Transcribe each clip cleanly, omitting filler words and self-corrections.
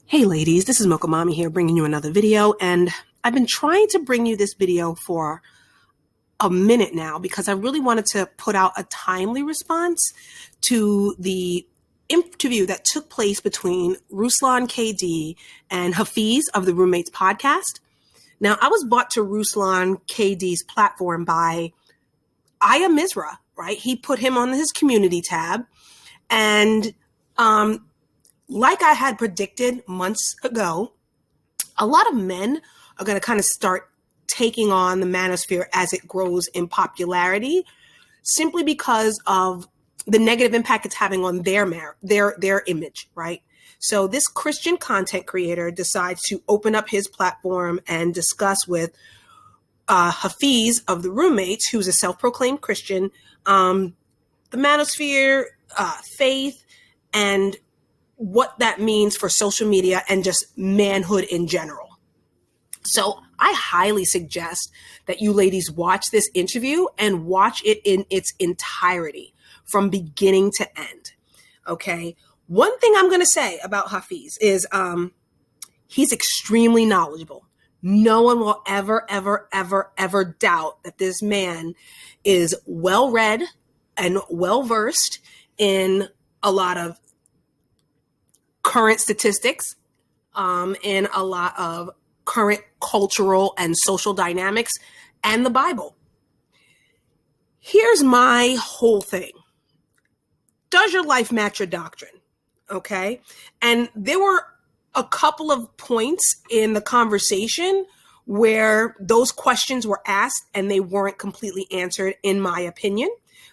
Hey ladies, this is Mocha Mommy here bringing you another video, and I've been trying to bring you this video for a minute now because I really wanted to put out a timely response to the interview that took place between Ruslan KD and Hafeez of the Roommates podcast. Now, I was brought to Ruslan KD's platform by Aya Misra, right? He put him on his community tab, and like I had predicted months ago, a lot of men are going to kind of start taking on the manosphere as it grows in popularity, simply because of the negative impact it's having on their image, right? So this Christian content creator decides to open up his platform and discuss with Hafeez of the Roommates, who's a self-proclaimed Christian, the manosphere, faith, and what that means for social media and just manhood in general. So I highly suggest that you ladies watch this interview and watch it in its entirety from beginning to end. Okay. One thing I'm going to say about Hafeez is he's extremely knowledgeable. No one will ever doubt that this man is well-read and well-versed in a lot of current statistics, in a lot of current cultural and social dynamics, and the Bible. Here's my whole thing. Does your life match your doctrine? Okay. And there were a couple of points in the conversation where those questions were asked and they weren't completely answered, in my opinion,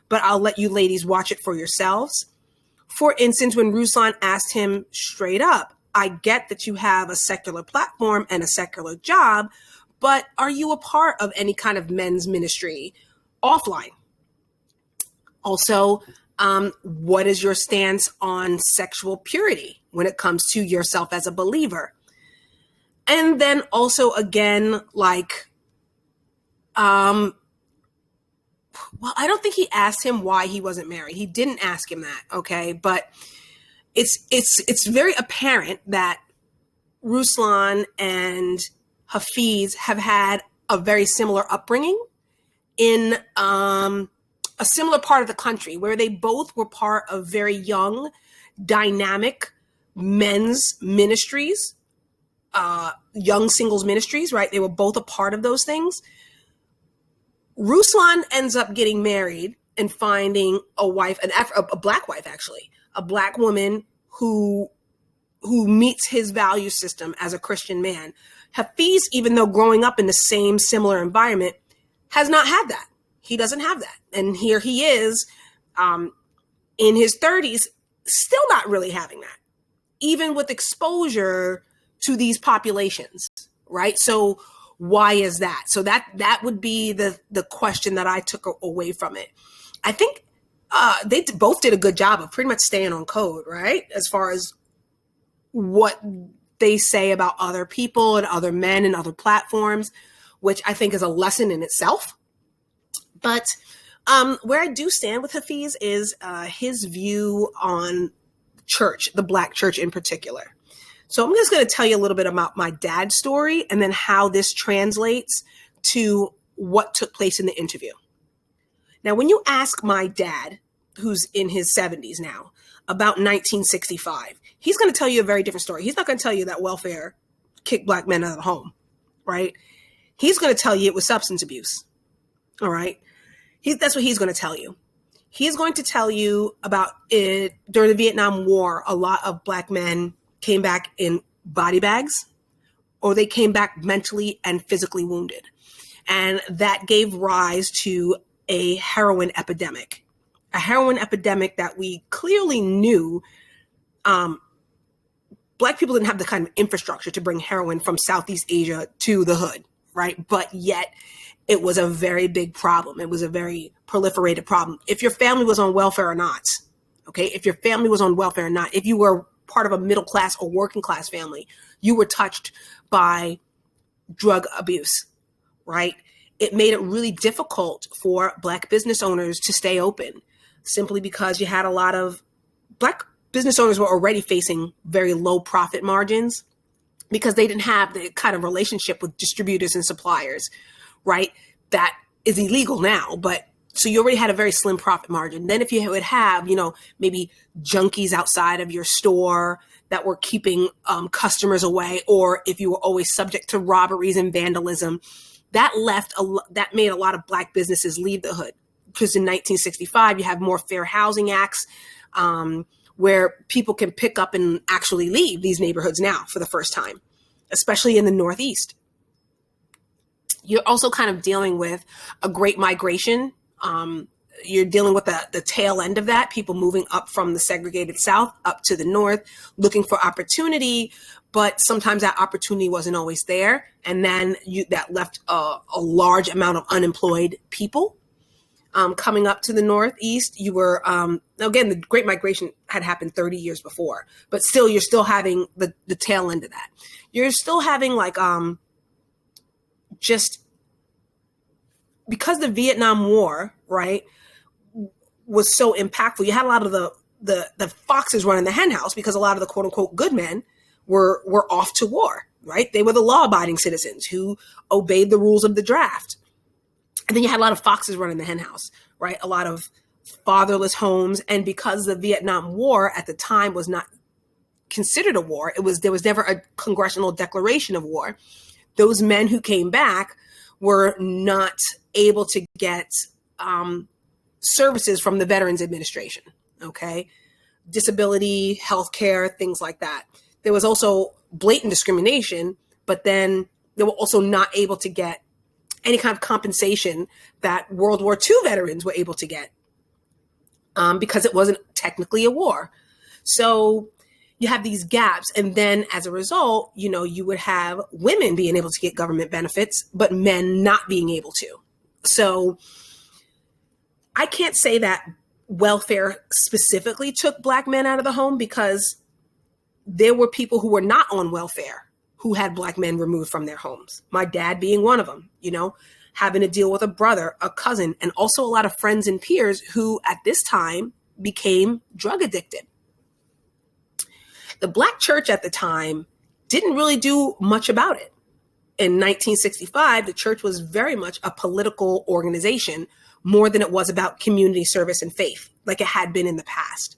but I'll let you ladies watch it for yourselves. For instance, when Ruslan asked him straight up, I get that you have a secular platform and a secular job, but are you a part of any kind of men's ministry offline? Also, what is your stance on sexual purity when it comes to yourself as a believer? And then also, again, well, I don't think he asked him why he wasn't married. He didn't ask him that, okay? But it's very apparent that Ruslan and Hafeez have had a very similar upbringing in a similar part of the country where they both were part of very young, dynamic men's ministries, young singles ministries, right? They were both a part of those things. Ruslan ends up getting married and finding a wife, a black wife, actually, a black woman who meets his value system as a Christian man. Hafeez, even though growing up in the same similar environment, has not had that. He doesn't have that. And here he is in his 30s, still not really having that, even with exposure to these populations, right? So why is that? So that would be the question that I took away from it. I think they both did a good job of pretty much staying on code, right? As far as what they say about other people and other men and other platforms, which I think is a lesson in itself. But where I do stand with Hafeez is his view on church, the black church in particular. So I'm just going to tell you a little bit about my dad's story and then how this translates to what took place in the interview. Now, when you ask my dad, who's in his 70s now, about 1965, he's going to tell you a very different story. He's not going to tell you that welfare kicked black men out of the home, right? He's going to tell you it was substance abuse, all right? That's what he's going to tell you. He's going to tell you about it during the Vietnam War. A lot of black men came back in body bags, or they came back mentally and physically wounded. And that gave rise to a heroin epidemic that we clearly knew black people didn't have the kind of infrastructure to bring heroin from Southeast Asia to the hood, right? But yet it was a very big problem. It was a very proliferated problem. If your family was on welfare or not, okay? If your family was on welfare or not, if you were part of a middle class or working class family, you were touched by drug abuse, right? It made it really difficult for black business owners to stay open simply because you had a lot of black business owners were already facing very low profit margins because they didn't have the kind of relationship with distributors and suppliers, right? That is illegal now, but so you already had a very slim profit margin. Then if you would have, maybe junkies outside of your store that were keeping customers away, or if you were always subject to robberies and vandalism, that made a lot of Black businesses leave the hood. Because in 1965, you have more Fair Housing Acts, where people can pick up and actually leave these neighborhoods now for the first time, especially in the Northeast. You're also kind of dealing with a great migration. You're dealing with the tail end of that, people moving up from the segregated South up to the North, looking for opportunity, but sometimes that opportunity wasn't always there. And then that left a large amount of unemployed people. Coming up to the Northeast, you were, again, the Great Migration had happened 30 years before, but still, you're still having the tail end of that. You're still having just because the Vietnam War, right, was so impactful. You had a lot of the foxes running the hen house because a lot of the quote unquote good men were off to war, right? They were the law abiding citizens who obeyed the rules of the draft. And then you had a lot of foxes running the hen house, right? A lot of fatherless homes. And because the Vietnam War at the time was not considered a war, there was never a congressional declaration of war. Those men who came back were not able to get services from the Veterans Administration, okay? Disability, healthcare, things like that. There was also blatant discrimination, but then they were also not able to get any kind of compensation that World War II veterans were able to get because it wasn't technically a war. So you have these gaps. And then as a result, you would have women being able to get government benefits, but men not being able to. So I can't say that welfare specifically took Black men out of the home because there were people who were not on welfare who had Black men removed from their homes. My dad being one of them, having to deal with a brother, a cousin, and also a lot of friends and peers who at this time became drug addicted. The Black church at the time didn't really do much about it. In 1965, the church was very much a political organization more than it was about community service and faith, like it had been in the past.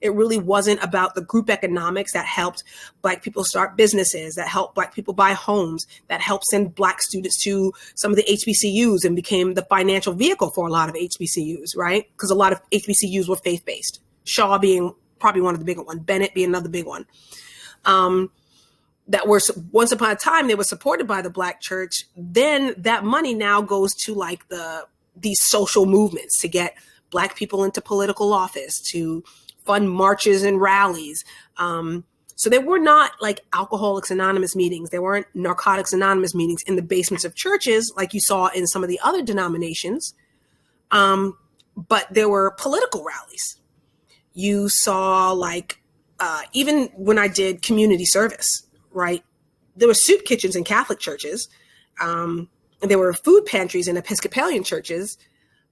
It really wasn't about the group economics that helped Black people start businesses, that helped Black people buy homes, that helped send Black students to some of the HBCUs and became the financial vehicle for a lot of HBCUs, right? Because a lot of HBCUs were faith-based. Shaw being probably one of the bigger ones, Bennett being another big one. That were once upon a time, they were supported by the Black church. Then that money now goes to these social movements to get Black people into political office, to fund marches and rallies. So there were not Alcoholics Anonymous meetings. There weren't Narcotics Anonymous meetings in the basements of churches like you saw in some of the other denominations. But there were political rallies. You saw even when I did community service, right? There were soup kitchens in Catholic churches. And there were food pantries in Episcopalian churches.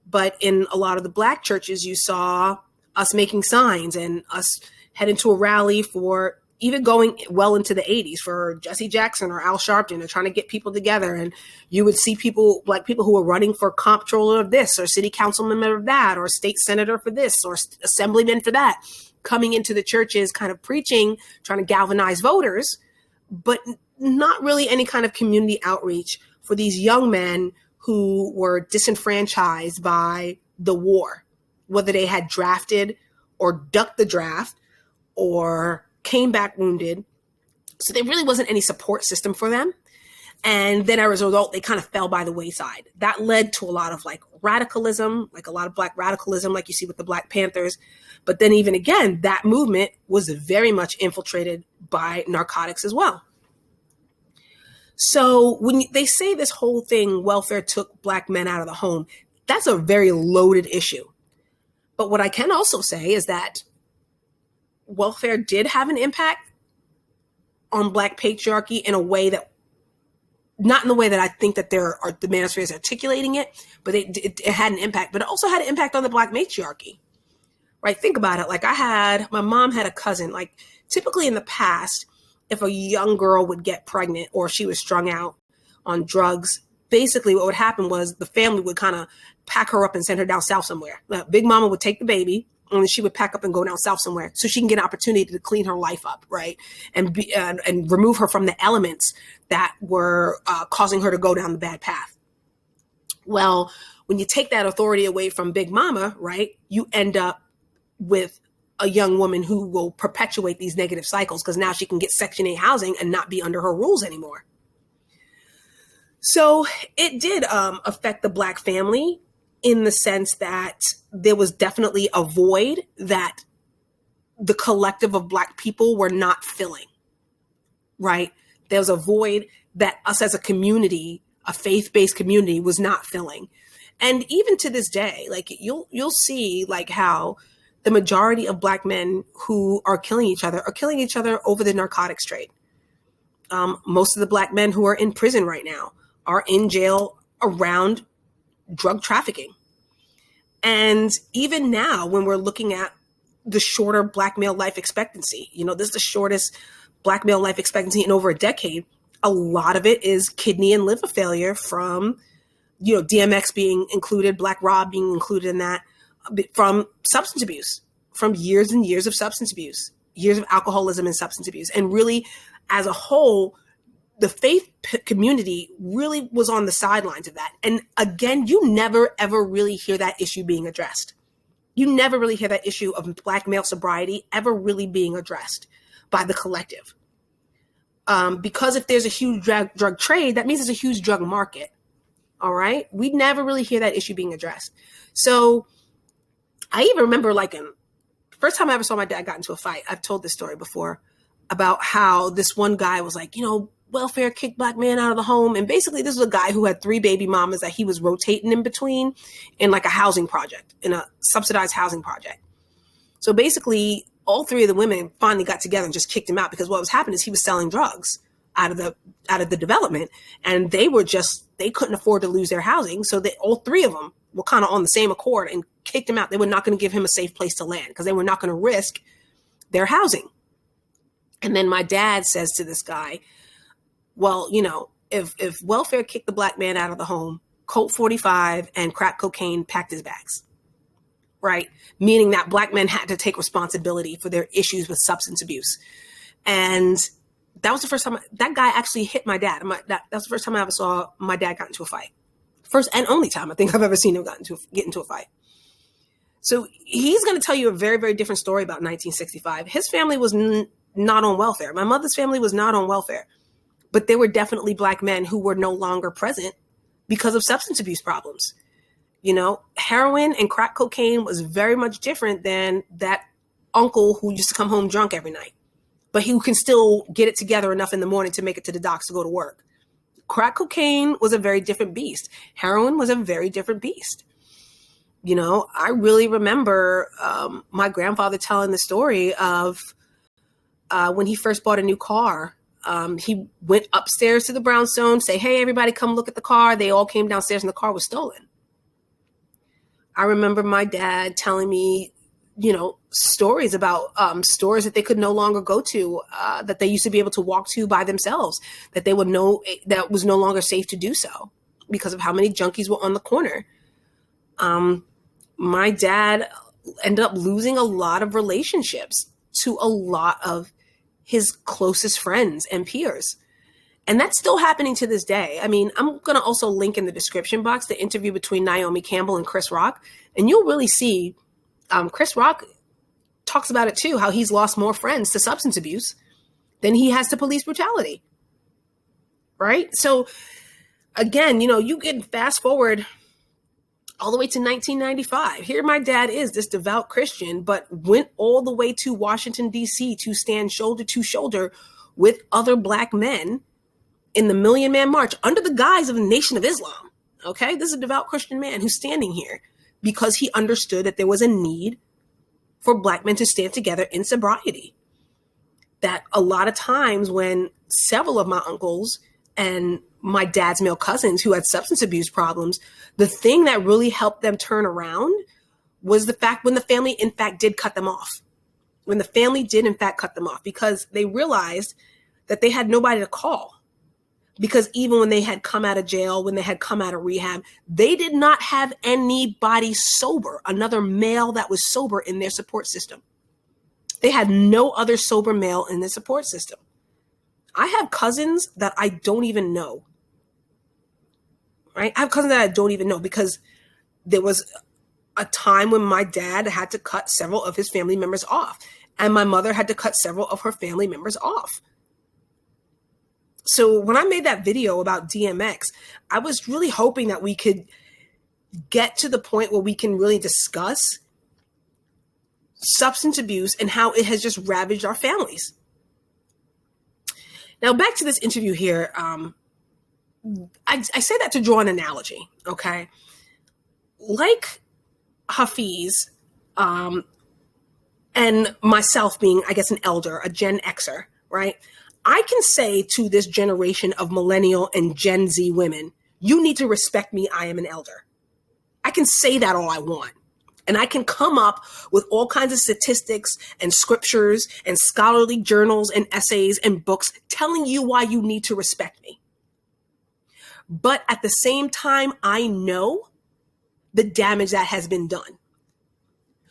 But in a lot of the Black churches, you saw us making signs and us heading to a rally for even going well into the 80s for Jesse Jackson or Al Sharpton or trying to get people together. And you would see Black people who were running for comptroller of this or city council member of that or state senator for this or assemblyman for that, coming into the churches, kind of preaching, trying to galvanize voters, but not really any kind of community outreach for these young men who were disenfranchised by the war, whether they had drafted or ducked the draft or came back wounded. So there really wasn't any support system for them. And then as a result, they kind of fell by the wayside. That led to a lot of radicalism, a lot of Black radicalism, like you see with the Black Panthers. But then even again, that movement was very much infiltrated by narcotics as well. So when they say this whole thing, welfare took Black men out of the home, that's a very loaded issue. But what I can also say is that welfare did have an impact on Black patriarchy in a way that, not in the way that I think that the manosphere is articulating it, but it had an impact. But it also had an impact on the Black matriarchy, right? Think about it. Like my mom had a cousin, like typically in the past, if a young girl would get pregnant or she was strung out on drugs, basically what would happen was the family would kind of pack her up and send her down south somewhere. Big mama would take the baby and then she would pack up and go down south somewhere so she can get an opportunity to clean her life up, right? And remove her from the elements that were causing her to go down the bad path. Well, when you take that authority away from Big Mama, right, you end up with a young woman who will perpetuate these negative cycles because now she can get Section 8 housing and not be under her rules anymore. So it did affect the Black family in the sense that there was definitely a void that the collective of Black people were not filling, right? There was a void that us as a community, a faith-based community, was not filling. And even to this day, like you'll see like how the majority of Black men who are killing each other over the narcotics trade. Most of the Black men who are in prison right now are in jail around drug trafficking. And even now, when we're looking at the shorter Black male life expectancy, this is the shortest Black male life expectancy in over a decade. A lot of it is kidney and liver failure from, DMX being included, Black Rob being included in that, from substance abuse, from years and years of substance abuse, years of alcoholism and substance abuse. And really, as a whole, the faith community really was on the sidelines of that. And again, you never, ever really hear that issue being addressed. You never really hear that issue of Black male sobriety ever really being addressed by the collective. Because if there's a huge drug trade, that means there's a huge drug market. All right. We never really hear that issue being addressed. So I even remember first time I ever saw my dad got into a fight. I've told this story before about how this one guy was like, welfare kicked Black man out of the home. And basically this was a guy who had 3 baby mamas that he was rotating in between in like a housing project, in a subsidized housing project. So basically all 3 of the women finally got together and just kicked him out because what was happening is he was selling drugs out of the development, and they couldn't afford to lose their housing. So all 3 of them were kind of on the same accord and kicked him out. They were not going to give him a safe place to land because they were not going to risk their housing. And then my dad says to this guy, well, if welfare kicked the Black man out of the home, Colt 45 and crack cocaine packed his bags, right? Meaning that Black men had to take responsibility for their issues with substance abuse. And that was the first time that guy actually hit my dad. That was the first time I ever saw my dad got into a fight. First and only time I think I've ever seen him get into a fight. So he's going to tell you a very, very different story about 1965. His family was not on welfare. My mother's family was not on welfare. But there were definitely Black men who were no longer present because of substance abuse problems. Heroin and crack cocaine was very much different than that uncle who used to come home drunk every night, but who can still get it together enough in the morning to make it to the docks to go to work. Crack cocaine was a very different beast. Heroin was a very different beast. I really remember my grandfather telling the story of when he first bought a new car. He went upstairs to the brownstone, say, hey, everybody come look at the car. They all came downstairs and the car was stolen. I remember my dad telling me, stories about stores that they could no longer go to, that they used to be able to walk to by themselves, that they would know that was no longer safe to do so because of how many junkies were on the corner. My dad ended up losing a lot of relationships to a lot of his closest friends and peers. And that's still happening to this day. I mean, I'm going to also link in the description box the interview between Naomi Campbell and Chris Rock. And you'll really see Chris Rock talks about it too, how he's lost more friends to substance abuse than he has to police brutality. Right? So again, you can fast forward all the way to 1995. Here my dad is, this devout Christian, but went all the way to Washington, D.C. to stand shoulder to shoulder with other Black men in the Million Man March under the guise of the Nation of Islam. Okay, this is a devout Christian man who's standing here because he understood that there was a need for Black men to stand together in sobriety. That a lot of times when several of my uncles and my dad's male cousins who had substance abuse problems, the thing that really helped them turn around was the fact when the family, in fact, did cut them off. When the family did, in fact, cut them off, because they realized that they had nobody to call. Because even when they had come out of jail, when they had come out of rehab, they did not have anybody sober, another male that was sober in their support system. They had no other sober male in their support system. I have cousins that I don't even know. Right? I have cousins that I don't even know, because there was a time when my dad had to cut several of his family members off, and my mother had to cut several of her family members off. So when I made that video about DMX, I was really hoping that we could get to the point where we can really discuss substance abuse and how it has just ravaged our families. Now, back to this interview here. I say that to draw an analogy, okay? Like Hafeez, and myself being, I guess, an elder, a Gen Xer, right? I can say to this generation of millennial and Gen Z women, you need to respect me. I am an elder. I can say that all I want. And I can come up with all kinds of statistics and scriptures and scholarly journals and essays and books telling you why you need to respect me. But at the same time, I know the damage that has been done.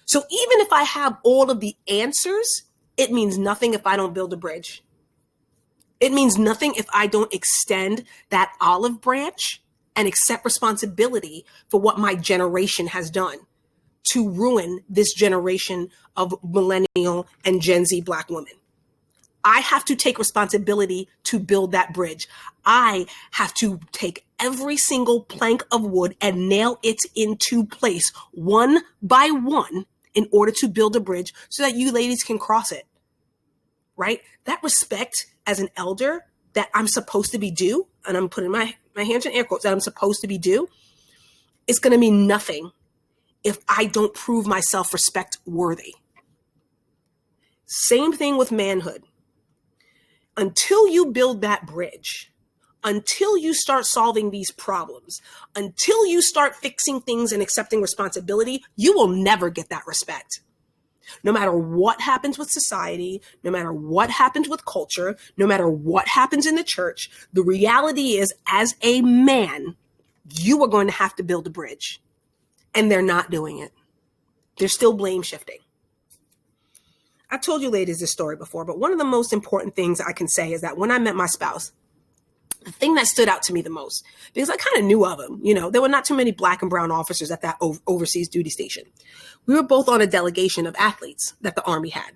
So even if I have all of the answers, it means nothing if I don't build a bridge. It means nothing if I don't extend that olive branch and accept responsibility for what my generation has done to ruin this generation of millennial and Gen Z Black women. I have to take responsibility to build that bridge. I have to take every single plank of wood and nail it into place one by one in order to build a bridge so that you ladies can cross it, right? That respect as an elder that I'm supposed to be due, and I'm putting my hands in air quotes, that I'm supposed to be due, it's going to mean nothing if I don't prove myself respect worthy. Same thing with manhood. Until you build that bridge, until you start solving these problems, until you start fixing things and accepting responsibility, you will never get that respect. No matter what happens with society, no matter what happens with culture, no matter what happens in the church, the reality is, as a man, you are going to have to build a bridge. And they're not doing it. They're still blame shifting. I've told you ladies this story before, but one of the most important things I can say is that when I met my spouse, the thing that stood out to me the most, because I kind of knew of him, there were not too many Black and brown officers at that overseas duty station. We were both on a delegation of athletes that the Army had,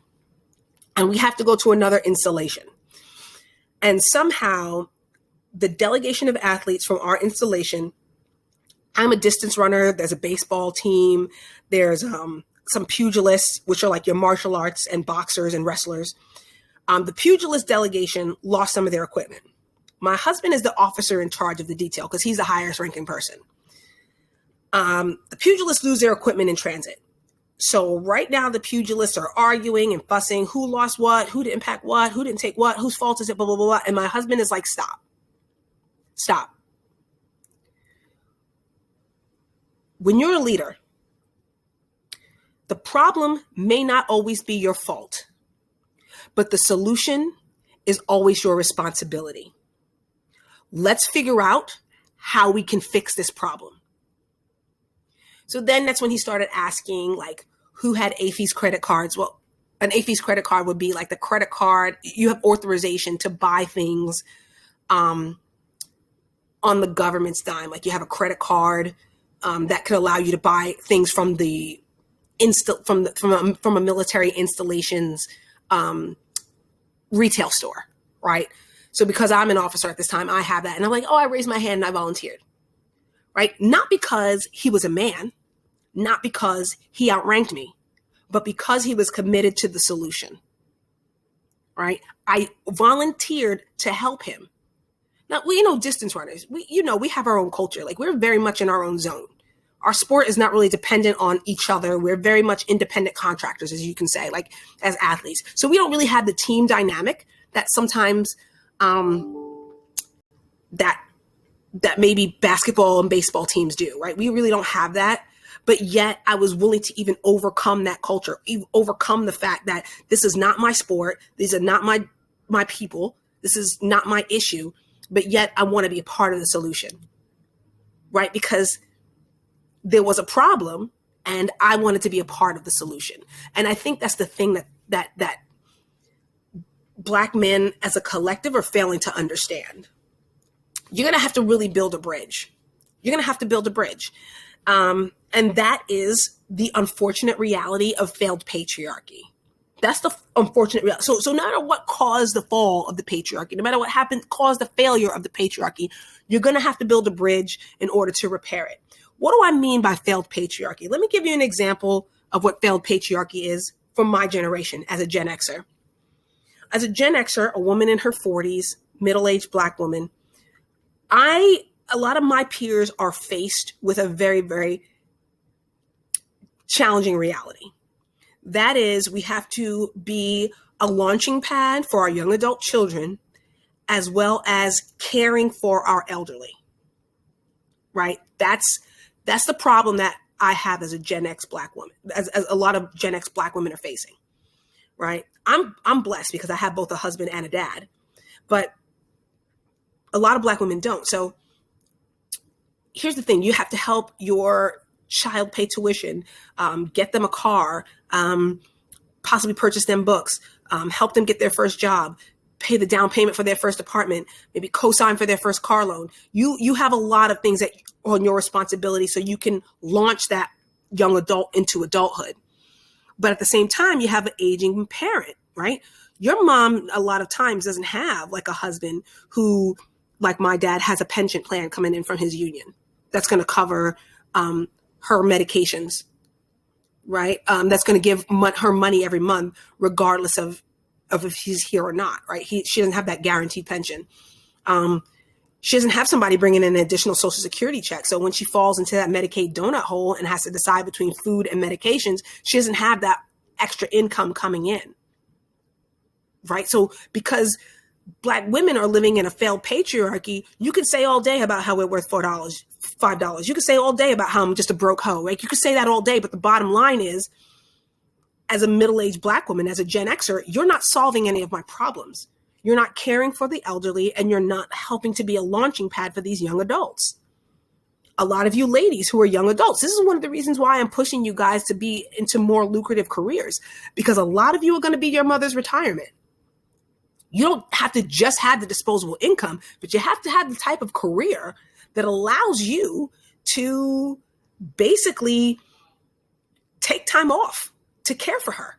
and we have to go to another installation. And somehow the delegation of athletes from our installation, I'm a distance runner. There's a baseball team. There's some pugilists, which are like your martial arts and boxers and wrestlers. The pugilist delegation lost some of their equipment. My husband is the officer in charge of the detail because he's the highest ranking person. The pugilists lose their equipment in transit. So right now the pugilists are arguing and fussing who lost what, who didn't pack what, who didn't take what, whose fault is it, blah, blah, blah, blah. And my husband is like, stop. When you're a leader, the problem may not always be your fault, but the solution is always your responsibility. Let's figure out how we can fix this problem. So then that's when he started asking, like, who had Hafeez credit cards? Well, an Hafeez credit card would be like the credit card. You have authorization to buy things on the government's dime. Like you have a credit card that could allow you to buy things from the from a military installations retail store, right? So because I'm an officer at this time, I have that. And I'm like, I raised my hand and I volunteered, right? Not because he was a man, not because he outranked me, but because he was committed to the solution, right? I volunteered to help him. Now, we distance runners, we have our own culture. Like we're very much in our own zone. Our sport is not really dependent on each other. We're very much independent contractors, as you can say, like as athletes. So we don't really have the team dynamic that sometimes that maybe basketball and baseball teams do, right? We really don't have that. But yet I was willing to even overcome that culture, overcome the fact that this is not my sport. These are not my people. This is not my issue. But yet I want to be a part of the solution, right? Because there was a problem and I wanted to be a part of the solution. And I think that's the thing that Black men as a collective are failing to understand. You're going to have to really build a bridge. You're going to have to build a bridge. And that is the unfortunate reality of failed patriarchy. That's the unfortunate reality. So no matter what caused the fall of the patriarchy, no matter what happened, caused the failure of the patriarchy, you're going to have to build a bridge in order to repair it. What do I mean by failed patriarchy? Let me give you an example of what failed patriarchy is from my generation as a Gen Xer. As a Gen Xer, a woman in her 40s, middle-aged Black woman, a lot of my peers are faced with a very, very challenging reality. That is, we have to be a launching pad for our young adult children, as well as caring for our elderly, right? That's the problem that I have as a Gen X Black woman, as a lot of Gen X Black women are facing, right? I'm blessed because I have both a husband and a dad, but a lot of Black women don't. So here's the thing. You have to help your child pay tuition, get them a car, possibly purchase them books, help them get their first job, pay the down payment for their first apartment, maybe co-sign for their first car loan. You have a lot of things that on your responsibility so you can launch that young adult into adulthood. But at the same time, you have an aging parent, right? Your mom a lot of times doesn't have like a husband who, like my dad, has a pension plan coming in from his union that's going to cover her medications, right? That's going to give her money every month, regardless of if he's here or not, right? She doesn't have that guaranteed pension. She doesn't have somebody bringing in an additional Social Security check. So when she falls into that Medicaid donut hole and has to decide between food and medications, she doesn't have that extra income coming in, right? So because Black women are living in a failed patriarchy, you could say all day about how we're worth $4, $5. You could say all day about how I'm just a broke hoe, right? You could say that all day, but the bottom line is, as a middle-aged Black woman, as a Gen Xer, you're not solving any of my problems. You're not caring for the elderly, and you're not helping to be a launching pad for these young adults. A lot of you ladies who are young adults, this is one of the reasons why I'm pushing you guys to be into more lucrative careers, because a lot of you are going to be your mother's retirement. You don't have to just have the disposable income, but you have to have the type of career that allows you to basically take time off to care for her.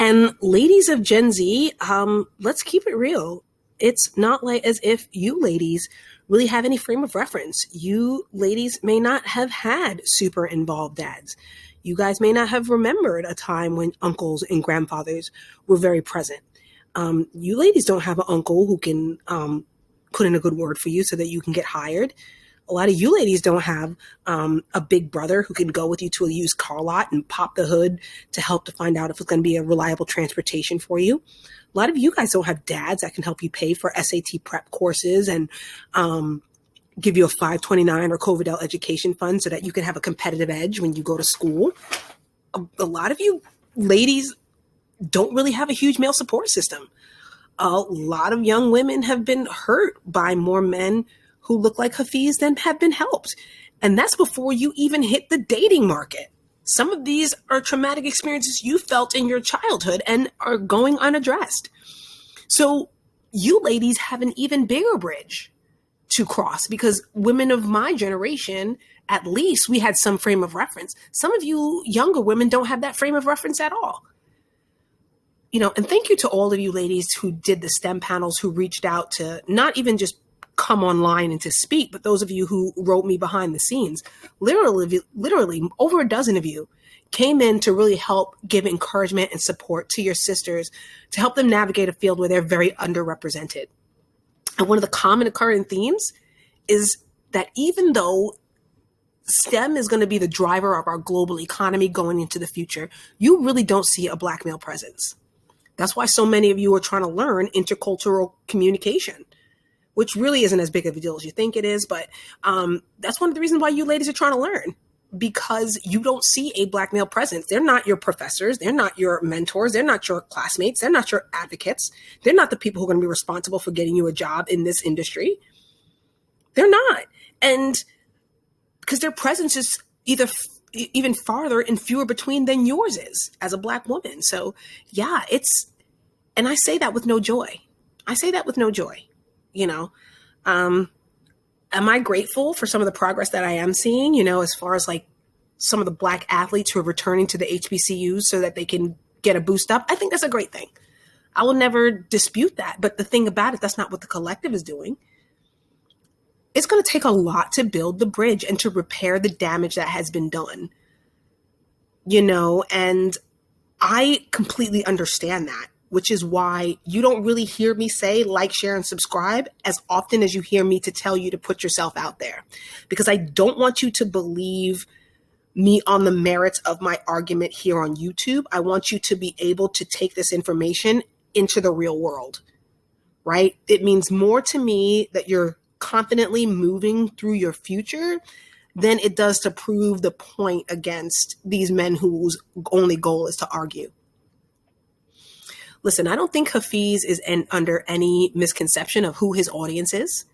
And ladies of Gen Z, let's keep it real. It's not like as if you ladies really have any frame of reference. You ladies may not have had super involved dads. You guys may not have remembered a time when uncles and grandfathers were very present. You ladies don't have an uncle who can put in a good word for you so that you can get hired. A lot of you ladies don't have a big brother who can go with you to a used car lot and pop the hood to help to find out if it's going to be a reliable transportation for you. A lot of you guys don't have dads that can help you pay for SAT prep courses and give you a 529 or COVIDL education fund so that you can have a competitive edge when you go to school. A lot of you ladies don't really have a huge male support system. A lot of young women have been hurt by more men who look like Hafeez than have been helped. And that's before you even hit the dating market. Some of these are traumatic experiences you felt in your childhood and are going unaddressed. So you ladies have an even bigger bridge to cross, because women of my generation, at least we had some frame of reference. Some of you younger women don't have that frame of reference at all. You know, and thank you to all of you ladies who did the STEM panels, who reached out to not even just come online and to speak, but those of you who wrote me behind the scenes. Literally over a dozen of you came in to really help give encouragement and support to your sisters, to help them navigate a field where they're very underrepresented. And one of the common occurring themes is that even though STEM is going to be the driver of our global economy going into the future, you really don't see a Black male presence. That's why so many of you are trying to learn intercultural communication, which really isn't as big of a deal as you think it is. But that's one of the reasons why you ladies are trying to learn, because you don't see a Black male presence. They're not your professors. They're not your mentors. They're not your classmates. They're not your advocates. They're not the people who are going to be responsible for getting you a job in this industry. They're not. And because their presence is either even farther and fewer between than yours is as a Black woman. So yeah, and I say that with no joy. I say that with no joy, you know. Am I grateful for some of the progress that I am seeing, you know, as far as like some of the Black athletes who are returning to the HBCUs so that they can get a boost up? I think that's a great thing. I will never dispute that. But the thing about it, that's not what the collective is doing. It's going to take a lot to build the bridge and to repair the damage that has been done, you know, and I completely understand that, which is why you don't really hear me say like, share, and subscribe as often as you hear me to tell you to put yourself out there, because I don't want you to believe me on the merits of my argument here on YouTube. I want you to be able to take this information into the real world, right? It means more to me that you're confidently moving through your future than it does to prove the point against these men whose only goal is to argue. Listen, I don't think Hafeez is under any misconception of who his audience is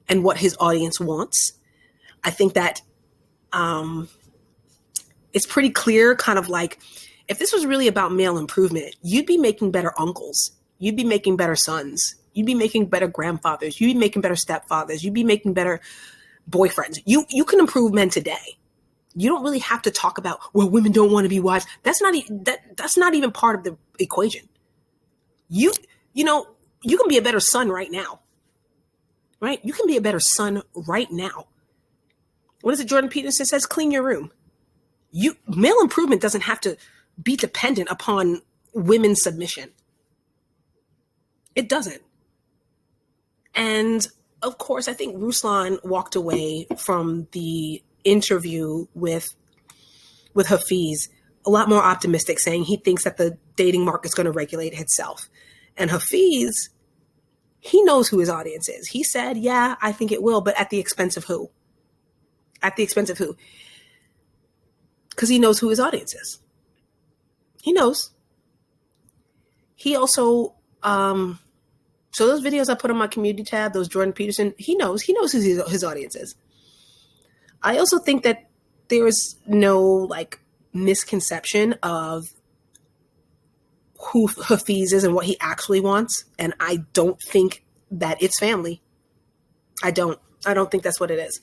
and what his audience wants. I think that it's pretty clear, kind of like, if this was really about male improvement, you'd be making better uncles. You'd be making better sons. You'd be making better grandfathers. You'd be making better stepfathers. You'd be making better boyfriends. You can improve men today. You don't really have to talk about, well, women don't want to be wives. That's not even part of the equation. You know, you can be a better son right now, right? You can be a better son right now. What is it Jordan Peterson says? Clean your room. Male improvement doesn't have to be dependent upon women's submission. It doesn't. And of course, I think Ruslan walked away from the interview with Hafeez a lot more optimistic, saying he thinks that the dating market is going to regulate itself. And Hafeez, he knows who his audience is. He said, yeah, I think it will, but at the expense of who? At the expense of who? Because he knows who his audience is. He knows. He also, so those videos I put on my community tab, those Jordan Peterson, he knows who his audience is. I also think that there is no like misconception of who Hafeez is and what he actually wants. And I don't think that it's family. I don't think that's what it is.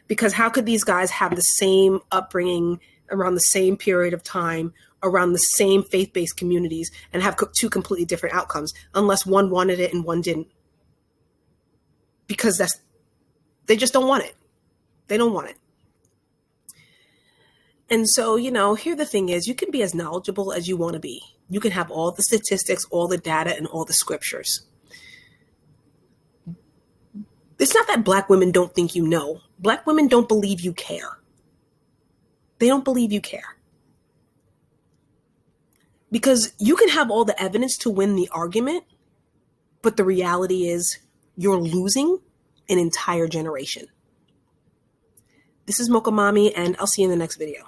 Because how could these guys have the same upbringing around the same period of time, around the same faith-based communities, and have two completely different outcomes unless one wanted it and one didn't? Because they just don't want it. They don't want it. And so, you know, here the thing is, you can be as knowledgeable as you want to be. You can have all the statistics, all the data, and all the scriptures. It's not that Black women don't think you know. Black women don't believe you care. They don't believe you care. Because you can have all the evidence to win the argument, but the reality is you're losing an entire generation. This is Mocha Mommy, and I'll see you in the next video.